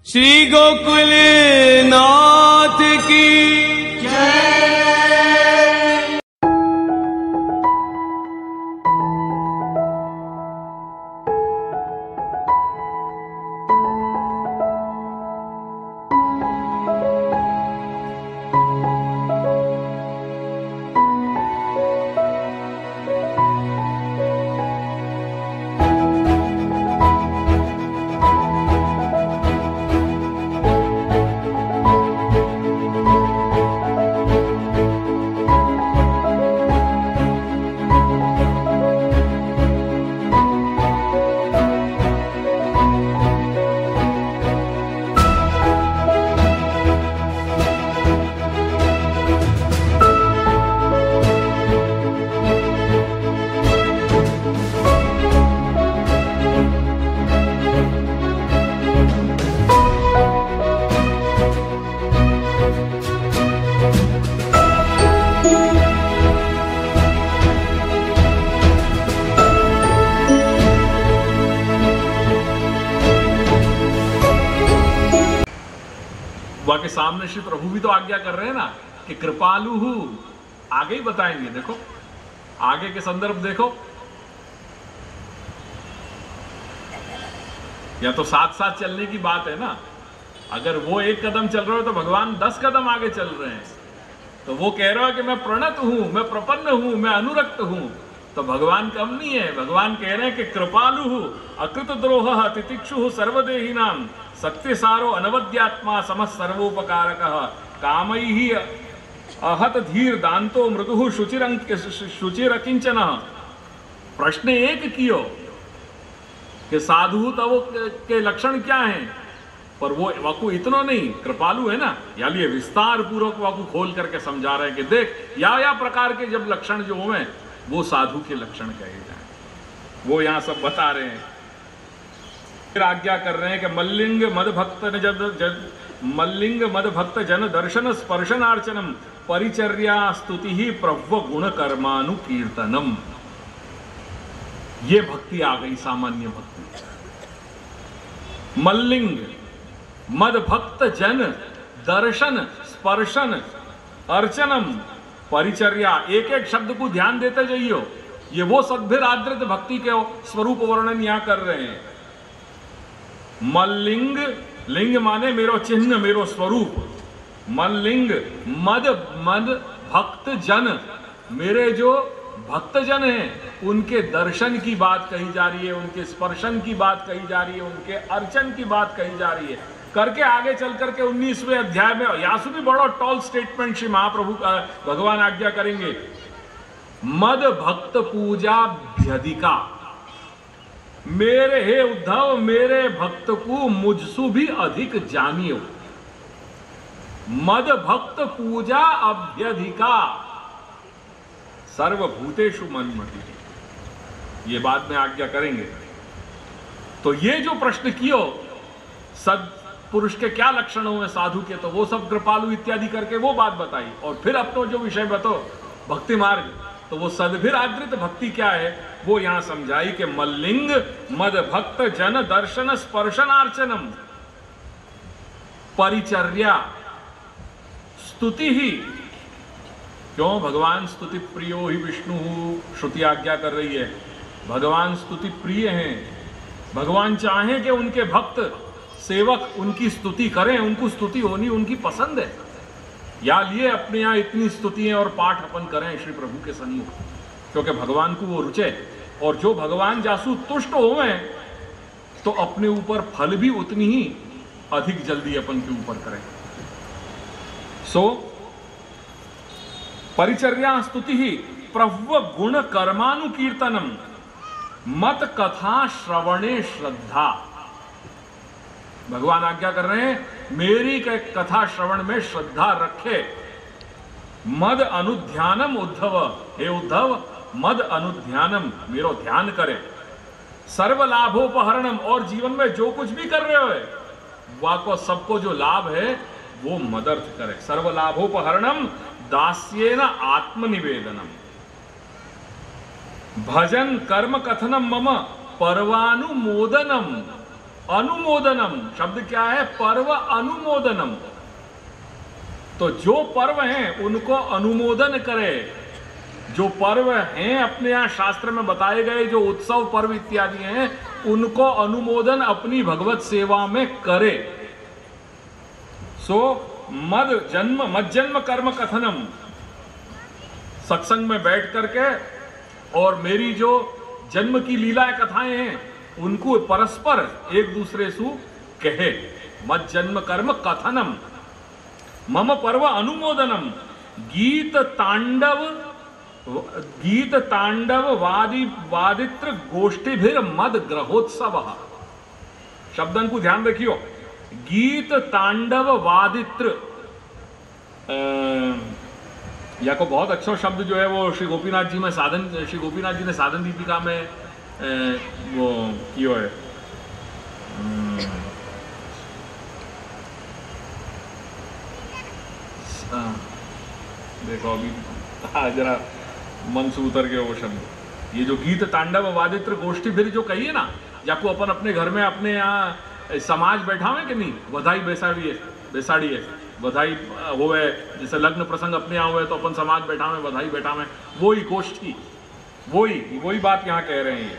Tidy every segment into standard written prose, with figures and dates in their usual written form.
श्री गोकुल नाथ की जय। के सामने श्री प्रभु भी तो आज्ञा कर रहे हैं ना कि कृपालु हूं, आगे ही बताएंगे। देखो आगे के संदर्भ देखो, या तो साथ साथ चलने की बात है ना। अगर वो एक कदम चल रहे हो तो भगवान 10 कदम आगे चल रहे हैं। तो वो कह रहा है कि मैं प्रणत हूं, मैं प्रपन्न हूं, मैं अनुरक्त हूं, तो भगवान कम नहीं है। भगवान कह रहे हैं कि कृपालु हूं, अकृत द्रोह तितिक्षु सर्वदेही नाम, सत्य सारो अनवद्यात्मा समः सर्वोपकारक, कामैहि अहत धीर दांतो मृदु शुचिरकिंचन। प्रश्न एक कियो कि साधु तव के लक्षण क्या हैं, पर वो वाकु इतना नहीं, कृपालु है ना, या लिए विस्तार पूर्वक वाकु खोल करके समझा रहे हैं कि देख या प्रकार के जब लक्षण जो हुए वो साधु के लक्षण कहे जाए, वो यहां सब बता रहे हैं। फिर आज्ञा कर रहे हैं कि मल्लिंग मद भक्त जन दर्शन स्पर्शनार्चनम परिचर्या स्तुति ही प्रभु गुण कर्मानु कीर्तनम। ये भक्ति आ गई, सामान्य भक्ति। मल्लिंग मद भक्त जन दर्शन स्पर्शन अर्चनम परिचर्या, एक एक शब्द को ध्यान देते जाइयो। ये वो सद्भिर आदृत भक्ति के स्वरूप वर्णन यहां कर रहे हैं। मल्लिंग, लिंग माने मेरो चिन्ह, मेरो स्वरूप। मल्लिंग मद मद भक्त जन, मेरे जो भक्त जन हैं उनके दर्शन की बात कही जा रही है, उनके स्पर्शन की बात कही जा रही है, उनके अर्चन की बात कही जा रही है। करके आगे चल करके 19वें अध्याय में यासु भी बड़ा टॉल स्टेटमेंट श्री महाप्रभु भगवान आज्ञा करेंगे। मद भक्त पूजा भ्यधिका, मेरे हे उद्धव मेरे भक्त को मुझसु भी अधिक जानियो। मद भक्त पूजा अभ्यधिका सर्वभूतेषु मन्मति, ये बाद में आज्ञा करेंगे। तो ये जो प्रश्न कियो सत्पुरुष के क्या लक्षण हुए साधु के, तो वो सब कृपालु इत्यादि करके वो बात बताई। और फिर अपनो जो विषय बताओ भक्ति मार्ग, तो वो सद्भिर आदृत भक्ति क्या है वो यहां समझाई कि मल्लिंग मद भक्त जन दर्शन स्पर्शनार्चनम परिचर्या स्तुति ही। क्यों? भगवान स्तुति प्रियो ही विष्णु, श्रुति आज्ञा कर रही है। भगवान स्तुति प्रिय हैं। भगवान चाहे कि उनके भक्त सेवक उनकी स्तुति करें, उनको स्तुति होनी उनकी पसंद है। या लिए अपने यहाँ इतनी स्तुतियां और पाठ अपन करें श्री प्रभु के सन्मुख, क्योंकि भगवान को वो रुचे। और जो भगवान जासु तुष्ट होवे तो अपने ऊपर फल भी उतनी ही अधिक जल्दी अपन के ऊपर करें। सो परिचर्या स्तुति ही प्रभु गुण कर्मानुकीर्तनम मत कथा श्रवणे श्रद्धा। भगवान आज्ञा कर रहे हैं मेरी कथा श्रवण में श्रद्धा रखे। मद अनुध्यानम उद्धव, हे उद्धव मद अनुध्यानम, मेरो ध्यान करे। सर्व लाभोपहरणम, और जीवन में जो कुछ भी कर रहे हो वाको सबको जो लाभ है वो मदर्थ करे। सर्व लाभोपहरणम दास्येन आत्मनिवेदनम भजन कर्म कथनम मम परवानुमोदनम अनुमोदनम, शब्द क्या है? पर्व अनुमोदनम। तो जो पर्व हैं उनको अनुमोदन करे। जो पर्व हैं अपने यहां शास्त्र में बताए गए, जो उत्सव पर्व इत्यादि हैं, उनको अनुमोदन अपनी भगवत सेवा में करे। सो मज्जन्म कर्म कथनम, सत्संग में बैठ करके और मेरी जो जन्म की लीला कथाएं हैं उनको परस्पर एक दूसरे से कहे। मज्जन्म कर्म कथनम मम पर्व अनुमोदनम गीत तांडव वादित्र गोष्ठीभिर मद ग्रहोत्सव। शब्दन को ध्यान रखियो। गीत तांडव वादित्र, या को बहुत अच्छा शब्द जो है वो श्री गोपीनाथ जी ने साधन दीपिका में वो कियो है। देखो अभी जरा मन से उतर गया वो शब्द। ये जो गीत तांडव वादित्र गोष्ठी फिर जो कही है ना, जाको अपन अपने घर में अपने यहाँ समाज बैठावे कि नहीं, बधाई बेसाड़ी है, बधाई होवे, जैसे लग्न प्रसंग अपने यहाँ हुए तो अपन समाज बैठावे, बधाई बैठावे, वही गोष्ठी, वही बात यहाँ कह रहे हैं ये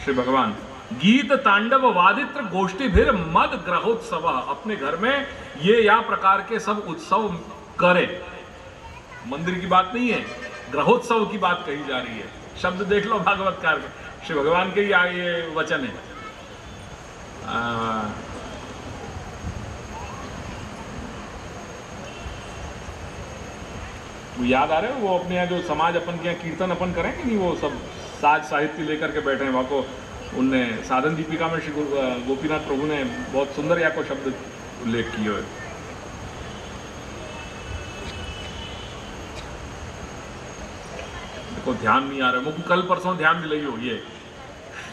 श्री भगवान। गीत तांडव वादित्र गोष्ठी फिर मद ग्रहोत्सव, अपने घर में ये या प्रकार के सब उत्सव करे। मंदिर की बात नहीं है, ग्रहोत्सव की बात कही जा रही है। शब्द देख लो भागवतकार के, श्री भगवान के ही ये वचन है। याद आ रहे हो वो अपने यहाँ जो समाज अपन के यहाँ कीर्तन अपन करें कि नहीं, वो सब साज साहित्य लेकर के बैठे हैं वहाँ को। उनने साधन दीपिका में श्री गोपीनाथ प्रभु ने बहुत सुंदर यहाँ को शब्द उल्लेख किया है। देखो ध्यान नहीं आ रहा, मुझको कल परसों ध्यान दिलाई हो। ये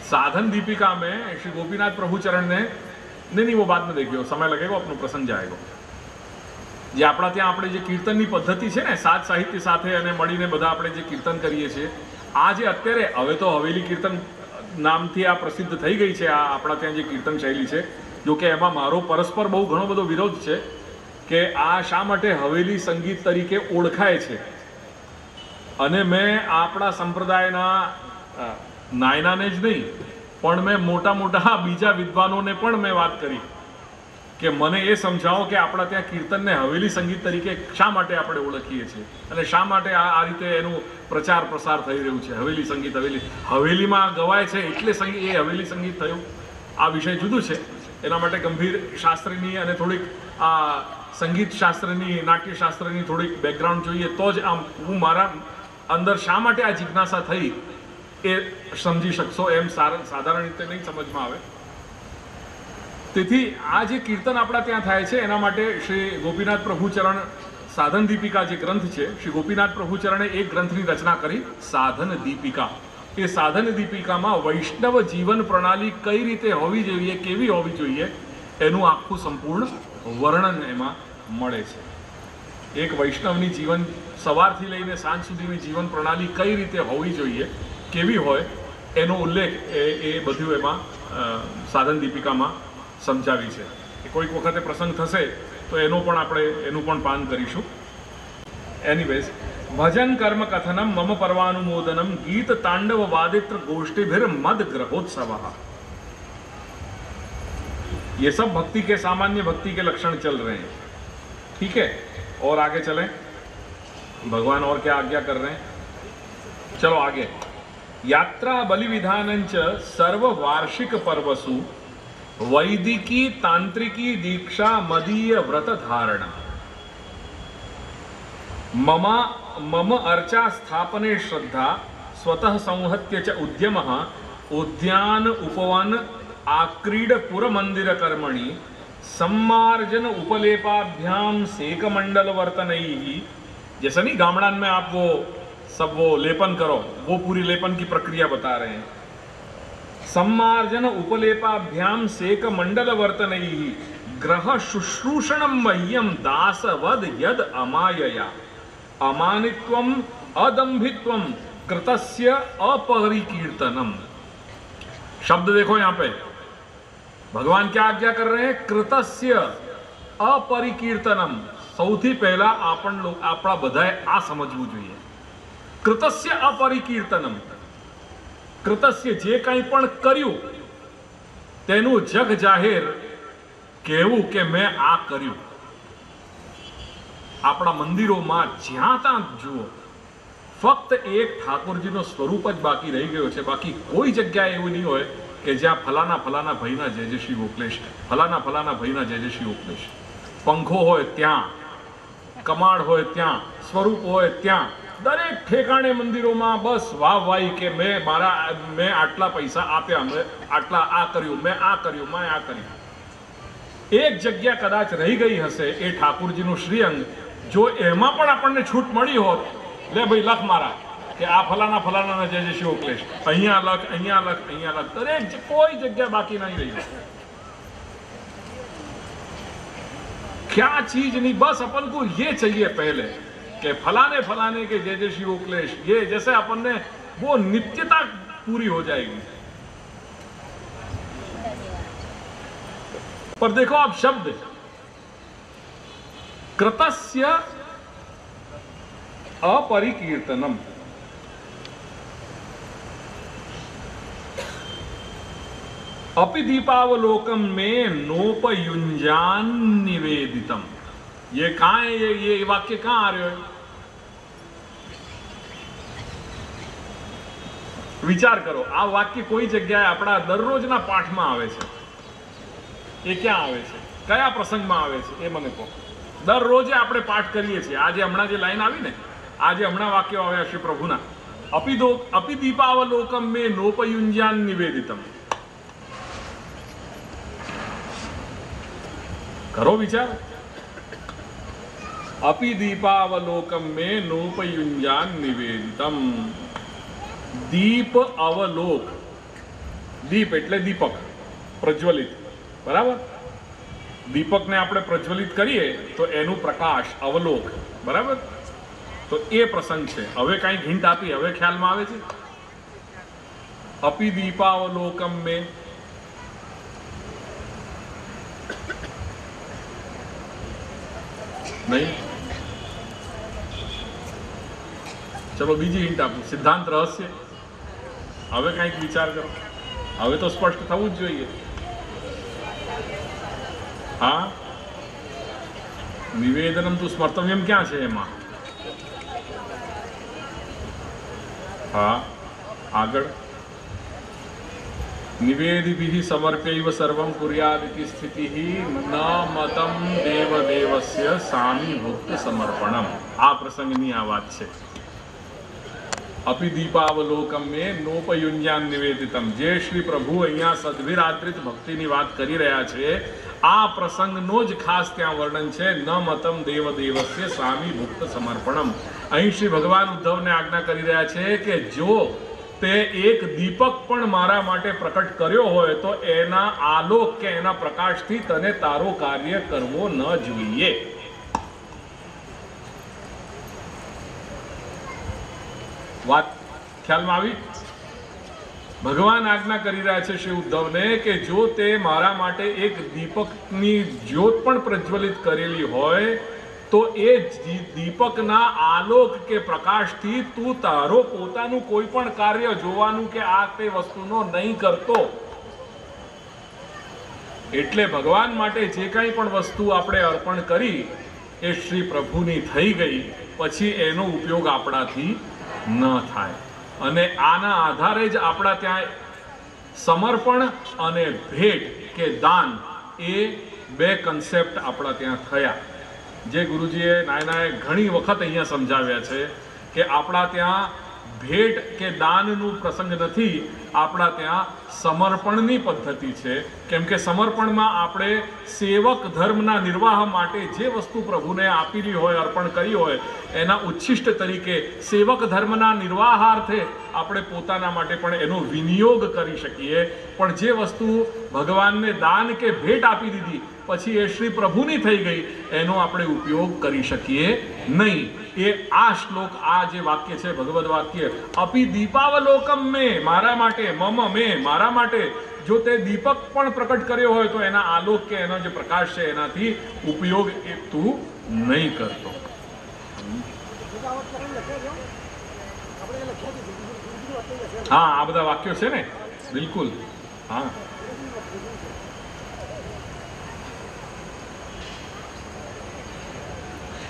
साधन दीपिका में श्री गोपीनाथ प्रभु चरण ने, नहीं वो बाद में देखियो, समय लगेगा, अपनो प्रसंग जाएगा। જે આપણા ત્યાં આપણે જે કીર્તનની પદ્ધતિ છે ને, સાત સાહિત્ય સાથે અને મળીને બધા આપણે જે કીર્તન કરીએ છીએ, આ જે અત્યારે હવે તો હવેલી કીર્તન નામથી આ પ્રસિદ્ધ થઈ ગઈ છે, આ આપણા ત્યાં જે કીર્તન શૈલી છે, જો કે એમાં મારો પરસ્પર બહુ ઘણો બધો વિરોધ છે કે આ શા માટે હવેલી સંગીત તરીકે ઓળખાય છે। અને મેં આપણા સંપ્રદાયના નાયનાને જ નહીં પણ મેં મોટા બીજા વિદ્વાનોને પણ મેં વાત કરી કે મને એ સમજાવો કે આપણા ત્યાં કીર્તનને હવેલી સંગીત તરીકે શા માટે આપણે ઓળખીએ છીએ અને શા માટે આ રીતે એનું પ્રચાર પ્રસાર થઈ રહ્યું છે। હવેલી સંગીત, હવેલીમાં ગવાય છે એટલે સંગીત, એ હવેલી સંગીત થયું, આ વિષય જુદું છે। એના માટે ગંભીર શાસ્ત્રની અને થોડીક આ સંગીત શાસ્ત્રની, નાટ્યશાસ્ત્રની થોડીક બેકગ્રાઉન્ડ જોઈએ તો જ આમ હું મારા અંદર શા માટે આ જિજ્ઞાસા થઈ એ સમજી શકશો, એમ સાધારણ રીતે નહીં સમજમાં આવે। તેથી આ જે કીર્તન આપણા ત્યાં થાય છે એના માટે શ્રી ગોપીનાથ પ્રભુચરણ સાધન દીપિકા જે ગ્રંથ છે, શ્રી ગોપીનાથ પ્રભુચરણે એક ગ્રંથની રચના કરી, સાધન દીપિકા। એ સાધન દીપિકામાં વૈષ્ણવ જીવન પ્રણાલી કઈ રીતે હોવી જોઈએ, કેવી હોવી જોઈએ, એનું આખું સંપૂર્ણ વર્ણન એમાં મળે છે। એક વૈષ્ણવની જીવન સવારથી લઈને સાંજ સુધીની જીવન પ્રણાલી કઈ રીતે હોવી જોઈએ, કેવી હોય, એનો ઉલ્લેખ એ બધું એમાં સાધન દીપિકામાં સમજાવી છે। કોઈક વખતે પ્રસંગ થશે તો એનું પણ પાન કરીશું। એનીવેઝ, ભજન કર્મ કથનમ મમ પર્વાનુમોદનમ ગીત તાંડવ વાदित्र गोष्ठीभिर मद ग्रहोत्सव। ये सब भक्ति के, सामान्य भक्ति के लक्षण चल रहे हैं। ठीक है, और आगे चलें, भगवान और क्या आज्ञा कर रहे हैं। चलो आगे। यात्रा बलि विधानंच सर्व वार्षिक पर्वसु वैदिकी तांत्रिकी दीक्षा मदीय व्रत धारणा मम अर्चा स्थापने श्रद्धा स्वतः संहत्य च उद्यमः उद्यान उपवन आक्रीड पुर मंदिर कर्मणि सम्मार्जन उपलेपाभ्याम सेक मंडल वर्तनैः। जैसे नहीं गामड़ान में आप वो लेपन करो, वो पूरी लेपन की प्रक्रिया बता रहे हैं। सम्मार्जन उपलेपाभ्याम सेक मंडल वर्तनैः ग्रह शुश्रूषणं मह्यम दासवद यद अमायया अमानित्वम अदंभित्वम कृतस्य अपरिकीर्तनम। शब्द देखो यहाँ पे, भगवान क्या आज्ञा कर रहे हैं? कृतस्य अपरिकीर्तनम। સૌથી પહેલા આપણા બધાએ આ સમજવું જોઈએ. કૃતસ્ય અપરિકીર્તનમ. કૃતસ્ય જે કંઈ પણ કર્યું તેનું જગ જાહેર કહેવું કે મેં આ કર્યું. આપણા મંદિરોમાં જ્યાં ત્યાં જુઓ ફક્ત એક ઠાકોરજીનો સ્વરૂપ જ બાકી રહી ગયો છે. બાકી કોઈ જગ્યાએ એવું નહીં હોય કે જ્યાં ફલાના ફલાના ભાઈના જય જય શ્રી ગોખલેશ, ફલાના ફલાના ભાઈના જય જય શ્રી ગોખલેશ. પંખો હોય ત્યાં, કમાડ હોય ત્યાં, સ્વરૂપ હોય ત્યાં, દરેક ઠેકાણે મંદિરોમાં બસ વાહવાહી કે મેં આટલા પૈસા આપ્યા, મેં આટલા આ કર્યું, મેં આ કર્યું, મેં આ કર્યું. એક જગ્યા કદાચ રહી ગઈ હશે એ ઠાકુરજીનું શ્રીઅંગ. જો એમાં પણ આપણને છૂટ મળી હોત, લે ભાઈ લખ મારા કે આ ફલાના ફલાના જય જય શ્રી ગોખલેશ, અહીંયા લખ, અહીંયા લખ, અહીંયા લખ, દરેક કોઈ જગ્યા બાકી નહીં રહી. क्या चीज नहीं, बस अपन को ये चाहिए पहले कि फलाने फलाने के जय जय श्री गोखलेश, ये जैसे अपन ने वो नित्यता पूरी हो जाएगी. पर देखो आप शब्द कृतस्य अपरिकीर्तनम. अपि दीपावलोकम में नोपयुंजान निवेदितम. ये कहाँ है? ये वाक्य कहाँ आ रहे हो? વિચાર કરો. આ વાક્ય કોઈ જગ્યાએ આપણા દરરોજના પાઠમાં આવે છે? એ ક્યાં આવે છે? કયા પ્રસંગમાં આવે છે? એ મને કહો. દરરોજે આપણે પાઠ કરીએ છીએ. આજે હમણાં જે લાઈન આવી ને, આજે હમણાં વાક્યો આવ્યા શ્રી પ્રભુના, અપિ દીપાવલોકમ મેં નોપયુંજાન નિવેદિતમ. કરો વિચાર. अपि दीपावलोकम में नोपयुंजान निवेदितम. दीप अवलोक. દીપ એટલે દીપક, પ્રજ્વલિત. બરાબર? દીપકને આપણે પ્રજ્વલિત કરીએ તો એનું પ્રકાશ અવલોક. બરાબર? તો એ પ્રસંગ છે. હવે કાંઈક હિન્ટ આપી, હવે ખ્યાલમાં આવે છે? अपि दीपावलोकम में નહીં. ચલો બીજી હિન્ટ આપું. સિદ્ધાંત રહસ્ય. હવે કંઈક વિચાર કરો. હવે તો સ્પષ્ટ થવું જ જોઈએ. હા, નિવેદનમ તું સ્મર્તવ્યમ ક્યાં છે એમાં? હા, આગળ નિવેદિભિઃ સમર્પ્યૈવ સર્વં કુર્યાદિતિ સ્થિતિઃ ન મતમ દેવદેવસ્ય સામીભૂત સમર્પણમ. આ પ્રસંગની આ વાત છે. अपि दीपावलोकम में नोपयुंजान निवेदितम. જે શ્રી પ્રભુ અહીંયા સદ્વિરાત્રિત ભક્તિની વાત કરી રહ્યા છે, આ પ્રસંગનો જ ખાસ ત્યાં વર્ણન છે. ન મતમ દેવદેવસ્ય સામીભૂત સમર્પણમ. અહીં શ્રી ભગવાન ઉદ્ધવને આજ્ઞા કરી રહ્યા છે કે જો તે એક દીપક પણ મારા માટે પ્રકટ કર્યો હોય તો એના આલોક કે એના પ્રકાશથી તને તારો કાર્ય કરવો ન જોઈએ. વાત ખ્યાલમાં આવી? ભગવાન આજ્ઞા કરી રહ્યા છે શ્રી ઉદ્ધવને કે જો તે મારા માટે એક દીપકની જ્યોત પણ પ્રજ્વલિત કરેલી હોય તો એ દીપકના આલોક કે પ્રકાશથી તું તારો પોતાનું કોઈ પણ કાર્ય જોવાનું કે આ તે વસ્તુનો નહીં કરતો. એટલે ભગવાન માટે જે કંઈ પણ વસ્તુ આપણે અર્પણ કરી એ શ્રી પ્રભુની થઈ ગઈ, પછી એનો ઉપયોગ આપણાથી ન થાય. અને આના આધારે જ આપણા ત્યાં સમર્પણ અને ભેટ કે દાન એ બે કન્સેપ્ટ આપણા ત્યાં થયા. જે ગુરુજીએ નાયનાએ ઘણી વખત અહીંયા સમજાવ્યા છે કે આપણા ત્યાં ભેટ કે દાનનું પ્રસંગ નથી, આપણા ત્યાં સમર્પણની પદ્ધતિ છે. કેમ કે સમર્પણમાં આપણે સેવક ધર્મના નિર્વાહ માટે જે વસ્તુ પ્રભુને આપેલી હોય, અર્પણ કરી હોય, એના ઉચ્છિષ્ટ તરીકે સેવક ધર્મના નિર્વાહાર્થે આપણે પોતાના માટે પણ એનો વિનિયોગ કરી શકીએ. પણ જે વસ્તુ ભગવાનને દાન કે ભેટ આપી દીધી પછી એ શ્રી પ્રભુની થઈ ગઈ, એનો આપણે ઉપયોગ કરી શકીએ નહીં. એ આ શ્લોક, આ જે વાક્ય છે ભગવદ વાક્ય, અપિ દીપાવલોકમ મેં, મારા માટે, મમ મેં, મારા માટે જો તે દીપક પણ પ્રકટ કર્યો હોય તો એના આલોક કે એનો જે પ્રકાશ છે એનાથી ઉપયોગ એ તું નહીં કરતો. હા, આ બધા વાક્યો છે ને, બિલકુલ. હા,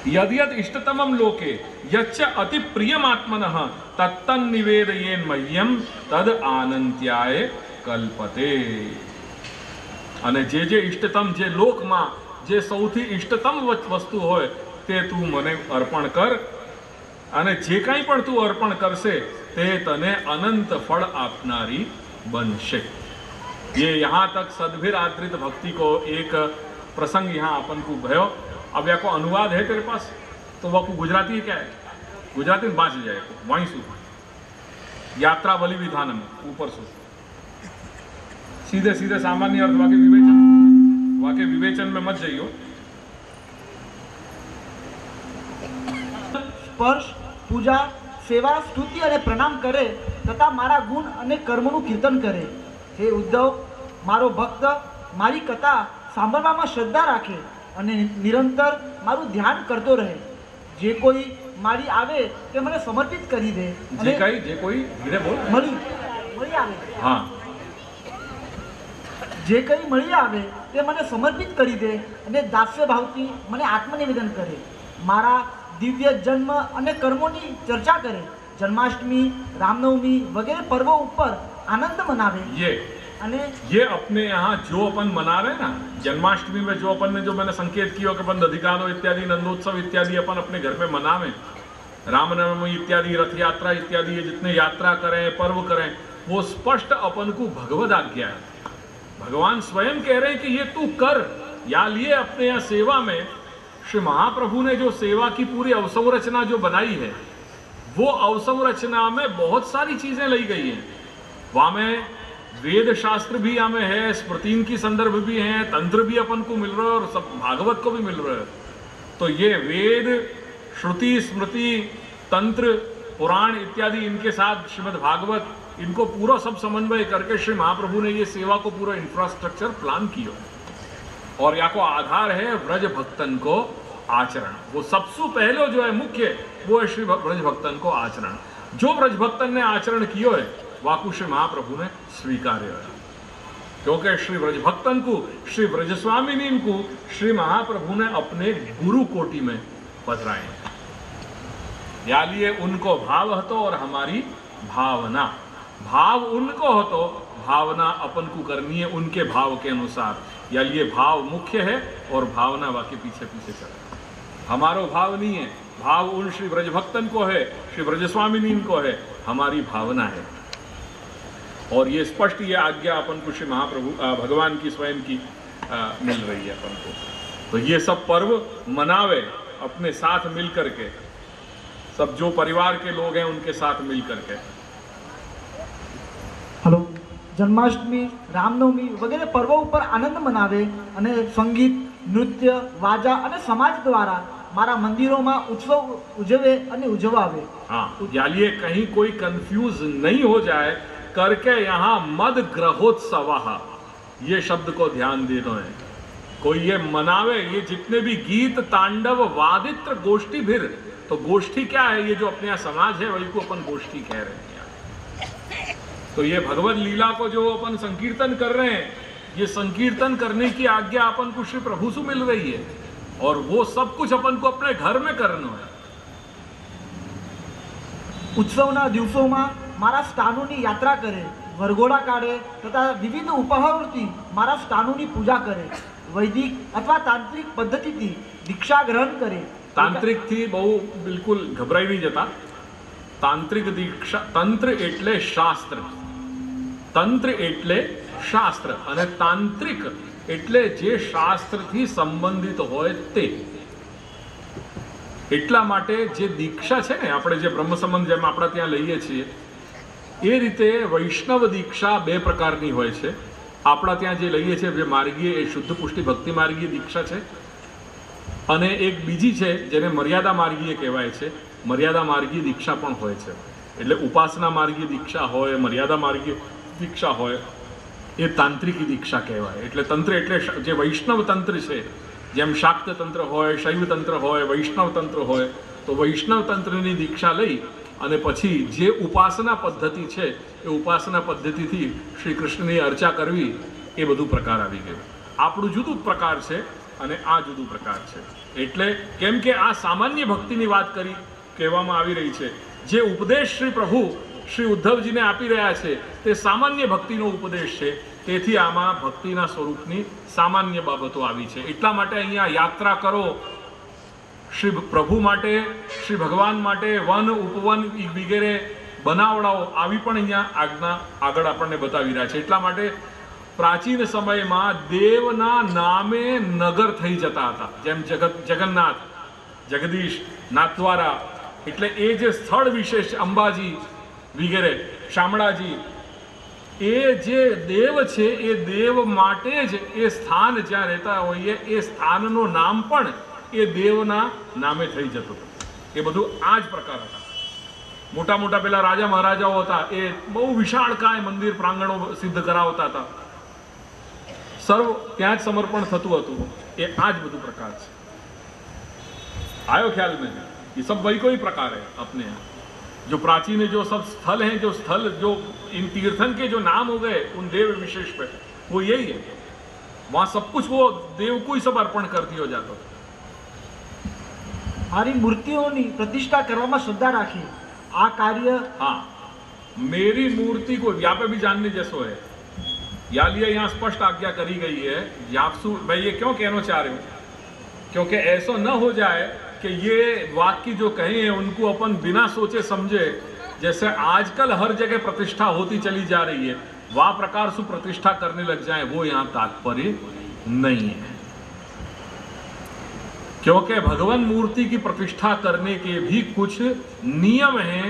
यद्यद इष्टतमम लोके यच्च अति प्रियमात्मनः तत्तन निवेदयेन मह्यम तद आनंत्याय कल्पते. અને જે ઇષ્ટતમ, જે લોકમાં જે સૌથી ઇષ્ટતમ વસ્તુ હોય તે તું મને અર્પણ કર, અને જે કાંઈ પણ તું અર્પણ કરશે તે તને અનંત ફળ આપનારી बनशे. ये यहाँ तक सद्भिर आदृत भक्ति को एक प्रसंग यहाँ अपन को भयो. अब या को अनुवाद है तेरे पास तो वह को गुजराती क्या है, गुजराती में बाँच जाए वहीं सु यात्रा बलि विधान में ऊपर सु सीधे सीधे सामान्य अर्थ वाके विवेचन में मत जाइयो. स्पर्श पूजा सेवा स्तुति અને પ્રણામ કરે તથા મારા ગુણ અને કર્મનું કીર્તન કરે. હે ઉદ્ધવ, મારો ભક્ત મારી કથા સાંભળવામાં શ્રદ્ધા રાખે અને નિરંતર મારું ધ્યાન કરતો રહે. જે કોઈ મારી આવે તે મને સમર્પિત કરી દે. જે કોઈ ધીરે બોલ, મળી આવે, હા, જે કંઈ મળી આવે તે મને સમર્પિત કરી દે અને દાસ્ય ભાવથી મને આત્મનિવેદન કરે. મારા दिव्य जन्म અને કર્મોની ચર્ચા કરે. જન્માષ્ટમી, રામનવમી વગેરે પર્વો ઉપર આનંદ મનાવે. ये अपने यहाँ जो अपन मना रहे ना, जन्माष्टमी में जो अपन ने, जो मैंने संकेत किया कि अपन दधिकानो इत्यादि, नंदोत्सव इत्यादि अपन अपने घर में मनावे, रामनवमी इत्यादि, रथ यात्रा इत्यादि, ये जितने यात्रा करें, पर्व करें, वो स्पष्ट अपन को भगवद आज्ञा है. भगवान स्वयं कह रहे हैं कि ये तू कर. या लिए अपने यहाँ सेवा में श्री महाप्रभु ने जो सेवा की पूरी अवसंरचना जो बनाई है, वो अवसंरचना में बहुत सारी चीजें लाई गई हैं. वहां में वेद शास्त्र भी हमें है, स्मृतिन की संदर्भ भी है, तंत्र भी अपन को मिल रहा है और सब भागवत को भी मिल रहा है. तो ये वेद, श्रुति, स्मृति, तंत्र, पुराण इत्यादि, इनके साथ श्रीमद् भागवत, इनको पूरा सब समन्वय करके श्री महाप्रभु ने ये सेवा को पूरा इंफ्रास्ट्रक्चर प्लान किया. और या को आधार है व्रज भक्तन को आचरण. वो सबसे पहले जो है मुख्य, वो है श्री व्रज भक्तन को आचरण. जो व्रज भक्तन ने आचरण कियो है वाकु श्री महाप्रभु ने स्वीकार्य है. क्योंकि श्री व्रज भक्तन को, श्री व्रज स्वामिनी को श्री महाप्रभु ने अपने गुरु कोटि में पधराए. या लिए उनको भाव हतो और हमारी भावना. भाव उनको हो तो भावना अपन को करनी है उनके भाव के अनुसार. या लिए भाव मुख्य है और भावना वाके पीछे पीछे चले. हमारो भाव नहीं है, भाव उन श्री ब्रज भक्तन को है, श्री ब्रज स्वामिनी को है, हमारी भावना है. और ये स्पष्ट ये आज्ञा अपन को श्री महाप्रभु भगवान की स्वयं की मिल रही है अपन को. तो ये सब पर्व मनावे अपने साथ मिल करके, सब जो परिवार के लोग हैं उनके साथ मिल करके. हेलो, જન્માષ્ટમી, રામનવમી વગેરે પર્વો ઉપર આનંદ મનાવે અને સંગીત, નૃત્ય, વાજા અને સમાજ દ્વારા મારા મંદિરોમાં ઉત્સવ ઉજવે અને ઉજવાવે. हाँ, यालिए कहीं कोई कंफ्यूज नहीं हो जाए करके यहाँ मद ग्रहोत्सव, ये शब्द को ध्यान देना है. कोई ये मनावे, ये जितने भी गीत, तांडव, वादित्र, गोष्ठी भीर, तो गोष्ठी क्या है, ये जो अपने यहाँ समाज है वही को अपन गोष्ठी कह रहे हैं. तो ये भगवत लीला को जो अपन संकीर्तन कर रहे हैं, ये संकीर्तन करने की आज्ञा अपन को श्री प्रभु से मिल रही है. और वो सब कुछ अपन को अपने घर में करना है. ઉત્સવના દિવસોમાં મારા સ્થાનોની યાત્રા કરે, વરઘોડા કાઢે તથા વિવિધ ઉપહારોથી મારા સ્થાનોની પૂજા કરે. વૈદિક અથવા તાંત્રિક પદ્ધતિથી દીક્ષા ગ્રહણ કરે. તાંત્રિક થી બહુ બિલકુલ ગભરાઈ નહીં જતા. તાંત્રિક દીક્ષા, તંત્ર એટલે શાસ્ત્ર, તંત્ર એટલે શાસ્ત્ર અને તાંત્રિક એટલે જે શાસ્ત્રથી સંબંધિત હોય તે. એટલા માટે જે દીક્ષા છે ને, આપણે જે બ્રહ્મ સંબંધ જેમ આપણે ત્યાં લઈએ છીએ એ રીતે વૈષ્ણવ દીક્ષા બે પ્રકારની હોય છે. આપણા ત્યાં જે લઈએ છીએ જે માર્ગીય, એ શુદ્ધ પુષ્ટિ ભક્તિ માર્ગીય દીક્ષા છે. અને એક બીજી છે જેને મર્યાદા માર્ગીય કહેવાય છે. મર્યાદા માર્ગીય દીક્ષા પણ હોય છે. એટલે ઉપાસના માર્ગીય દીક્ષા હોય, મર્યાદા માર્ગીય દીક્ષા હોય. એ તાંત્રિકી દીક્ષા કહેવાય. એટલે તંત્ર એટલે જે વૈષ્ણવ તંત્ર છે, જેમ શાક્ત તંત્ર હોય, શૈવ તંત્ર હોય, વૈષ્ણવ તંત્ર હોય, તો વૈષ્ણવ તંત્રની દીક્ષા લઈ અને પછી જે ઉપાસના પદ્ધતિ છે એ ઉપાસના પદ્ધતિથી શ્રી કૃષ્ણની અર્ચા કરવી, એ બધું પ્રકાર આવી ગયું. આપણું જુદું પ્રકાર છે અને આ જુદું પ્રકાર છે. એટલે કેમ કે આ સામાન્ય ભક્તિની વાત કહેવામાં આવી રહી છે. જે ઉપદેશ શ્રી પ્રભુ શ્રી ઉદ્ધવજીને આપી રહ્યા છે તે સામાન્ય ભક્તિનો ઉપદેશ છે. તેથી આમાં ભક્તિના સ્વરૂપની સામાન્ય બાબતો આવી છે. એટલા માટે અહીંયા યાત્રા કરો, શ્રી પ્રભુ માટે, શ્રી ભગવાન માટે વન ઉપવન વગેરે બનાવડાઓ, આવી પણ અહીંયા આજ્ઞા આગળ આપણને બતાવી રહ્યા છે. એટલા માટે પ્રાચીન સમયમાં દેવના નામે નગર થઈ જતા હતા. જેમ જગન્નાથ, જગદીશ, નાથદ્વારા, એટલે એ જે સ્થળ વિશેષ અંબાજી વગેરે, શામળાજી, એ જે દેવ છે એ દેવ માટે જ એ સ્થાન જ્યાં રહેતા હોઈએ એ સ્થાનનું નામ પણ એ દેવના નામે થઈ જતું હતું. એ બધું આ જ પ્રકાર હતા. મોટા મોટા પેલા રાજા મહારાજાઓ હતા, એ બહુ વિશાળકાય મંદિર પ્રાંગણો સિદ્ધ કરાવતા હતા. સર્વ ત્યાં જ સમર્પણ થતું હતું. એ આ જ બધું પ્રકાર છે. आयो ख्याल में? ये सब वही कोई प्रकार है अपने यहाँ. जो प्राचीन जो सब स्थल हैं, जो स्थल जो इन तीर्थन के जो नाम हो गए उन देव विशेष पे, वो यही है. वहाँ सब कुछ वो देव को ही सब अर्पण कर दिया जाता था. મારી મૂર્તિઓની પ્રતિષ્ઠા કરવામાં શ્રદ્ધા રાખી આ કાર્ય. हाँ, मेरी मूर्ति को यहाँ पे भी जानने जैसो है. या लिए यहाँ स्पष्ट आज्ञा करी गई है. यापसु मैं ये क्यों कहना चाह रही हूँ, क्योंकि ऐसा न हो जाए कि ये वाक्य जो कहे हैं उनको अपन बिना सोचे समझे, जैसे आजकल हर जगह प्रतिष्ठा होती चली जा रही है, वह प्रकार से प्रतिष्ठा करने लग जाए, वो यहाँ तात्पर्य नहीं है. क्योंकि भगवान मूर्ति की प्रतिष्ठा करने के भी कुछ नियम हैं.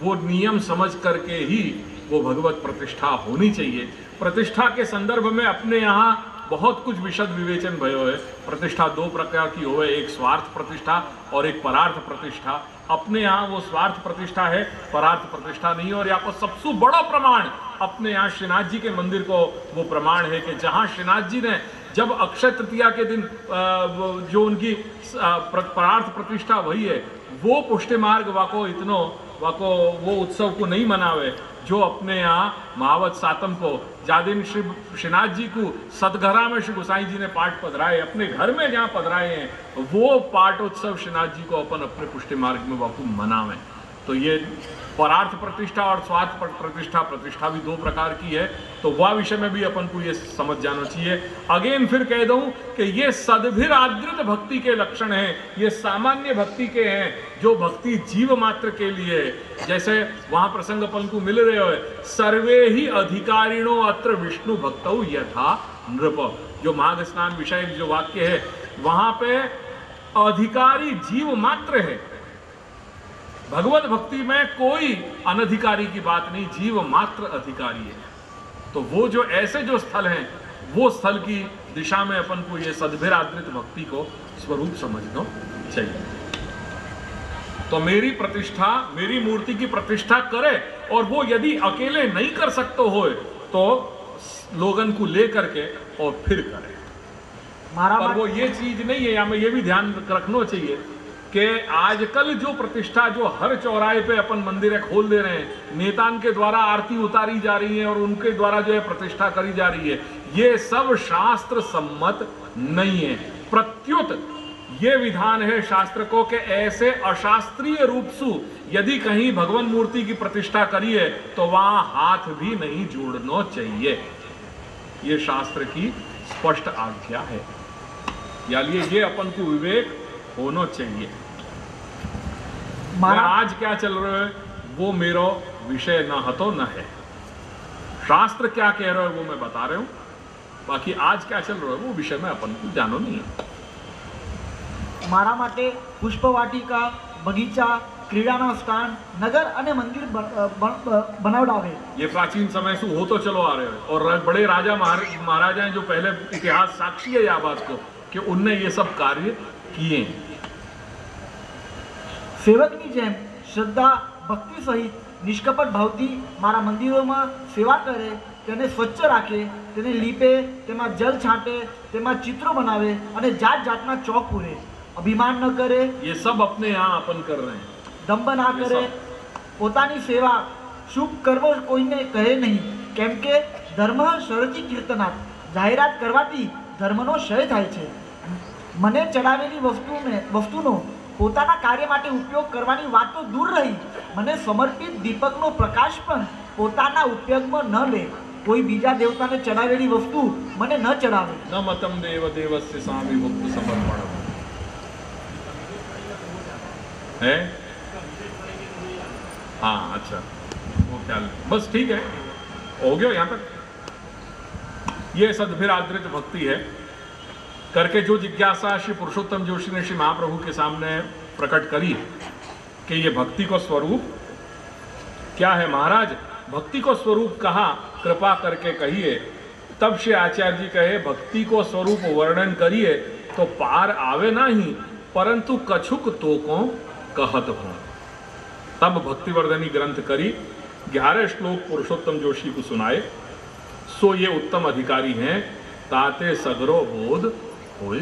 वो नियम समझ करके ही वो भगवत प्रतिष्ठा होनी चाहिए. प्रतिष्ठा के संदर्भ में अपने यहाँ बहुत कुछ विशद विवेचन भयो है. प्रतिष्ठा दो प्रकार की हो, एक स्वार्थ प्रतिष्ठा और एक परार्थ प्रतिष्ठा. अपने यहाँ वो स्वार्थ प्रतिष्ठा है, परार्थ प्रतिष्ठा नहीं. और यहाँ पर सबसे बड़ा प्रमाण अपने यहाँ श्रीनाथ जी के मंदिर को वो प्रमाण है कि जहाँ श्रीनाथ जी ने जब अक्षय तृतीया के दिन जो उनकी परार्थ प्रतिष्ठा हुई है, वो पुष्टि मार्ग वाको वो उत्सव को नहीं मनावे. जो अपने यहाँ महावत सातम को जादिन श्रीनाथ जी को सतघरा में श्री गोसाई जी ने पाठ पधराए, अपने घर में जहाँ पधराए हैं, वो पाठोत्सव श्रीनाथ जी को अपन अपने पुष्टि मार्ग में वाकू मनावें. तो ये परार्थ प्रतिष्ठा और स्वार्थ प्रतिष्ठा भी दो प्रकार की है. तो वह विषय में भी अपन को ये समझ जाना चाहिए. अगेन फिर कह दूं कि ये सद्भिर आदृत भक्ति के लक्षण हैं. ये सामान्य भक्ति के हैं, जो भक्ति जीव मात्र के लिए है. जैसे वहां प्रसंग अपन को मिल रहे हो, सर्वे ही अधिकारिणो अत्र विष्णु भक्तौ यथा नृप. जो माघ स्नान विषय जो वाक्य है, वहां पे अधिकारी जीव मात्र है. भगवत भक्ति में कोई अनधिकारी की बात नहीं, जीव मात्र अधिकारी है. तो वो जो ऐसे जो स्थल हैं, वो स्थल की दिशा में अपन को ये सद्भिर आदृत भक्ति को स्वरूप समझना चाहिए. तो मेरी प्रतिष्ठा, मेरी मूर्ति की प्रतिष्ठा करे, और वो यदि अकेले नहीं कर सकते हो तो लोगन को ले करके और फिर करे. पर वो ये चीज नहीं है, या में ये भी ध्यान रखना चाहिए कि आजकल जो प्रतिष्ठा जो हर चौराहे पे अपन मंदिर खोल दे रहे हैं, नेतान के द्वारा आरती उतारी जा रही है और उनके द्वारा जो है प्रतिष्ठा करी जा रही है, ये सब शास्त्र सम्मत नहीं है. प्रत्युत ये विधान है शास्त्र को कि ऐसे अशास्त्रीय रूप से यदि कहीं भगवान मूर्ति की प्रतिष्ठा करिए तो वहां हाथ भी नहीं जोड़ना चाहिए. ये शास्त्र की स्पष्ट आज्ञा है. या लिए ये अपन को विवेक होना चाहिए. आज क्या चल रहा है वो मेरा विषय न हतो न है. शास्त्र क्या कह रहा है वो मैं बता रहा हूं. बाकी आज क्या चल रहा है वो विषय में अपन को जानो नहीं है. મારા માટે પુષ્પવાટિકા, બગીચા, ક્રીડાના સ્થાન, નગર અને મંદિર બનાવડાવે. ये प्राचीन समय से हो तो चलो आ रहे हो. और बड़े राजा महाराजा हैं जो पहले इतिहास साक्षी है या बात को कि उनने ये सब कार्य किए. સેવકની જેમ શ્રદ્ધા ભક્તિ સહિત નિષ્કપટ ભાવથી મારા મંદિરોમાં સેવા કરે તેને સ્વચ્છ રાખે, તેને લીપે, તેમાં જલ છાંટે, તેમાં ચિત્રો બનાવે અને જાત જાતના ચોક પૂરે. અભિમાન ન કરે, ये सब अपने यहाँ अपन कर रहे हैं. દંભ ના કરે, પોતાની સેવા શુભ કર્મ કોઈને કહે નહીં, કેમ કે ધર્મ શરતી કીર્તનાથ, જાહેરાત કરવાથી ધર્મનો ક્ષય થાય છે. મને ચડાવેલી વસ્તુનો પોતાના કાર્ય માટે ઉપયોગ કરવાની વાત તો દૂર રહી, મને સમર્પિત દીપકનો પ્રકાશ પણ પોતાના ઉપયોગમાં ન લે. કોઈ બીજા દેવતાને ચડાવેલી વસ્તુ મને ન ચડાવે. न मतम देव देवस्य स्वामी मुक्त समर्पण है. हाँ अच्छा, वो ख्याल बस ठीक है, हो गया यहाँ तक. ये सद्भिरादृत भक्ति है करके जो जिज्ञासा श्री पुरुषोत्तम जोशी ने श्री महाप्रभु के सामने प्रकट करी कि ये भक्ति को स्वरूप क्या है. महाराज भक्ति को स्वरूप कहा, कृपा करके कहिए. तब श्री आचार्य जी कहे भक्ति को स्वरूप वर्णन करिए तो पार आवे नहीं, परंतु कछुक तो को कहत हो. तब भक्तिवर्धनी ग्रंथ करी, 11 श्लोक पुरुषोत्तम जोशी को सुनाए. सो ये उत्तम अधिकारी हैं, ताते सगरो बोध होए.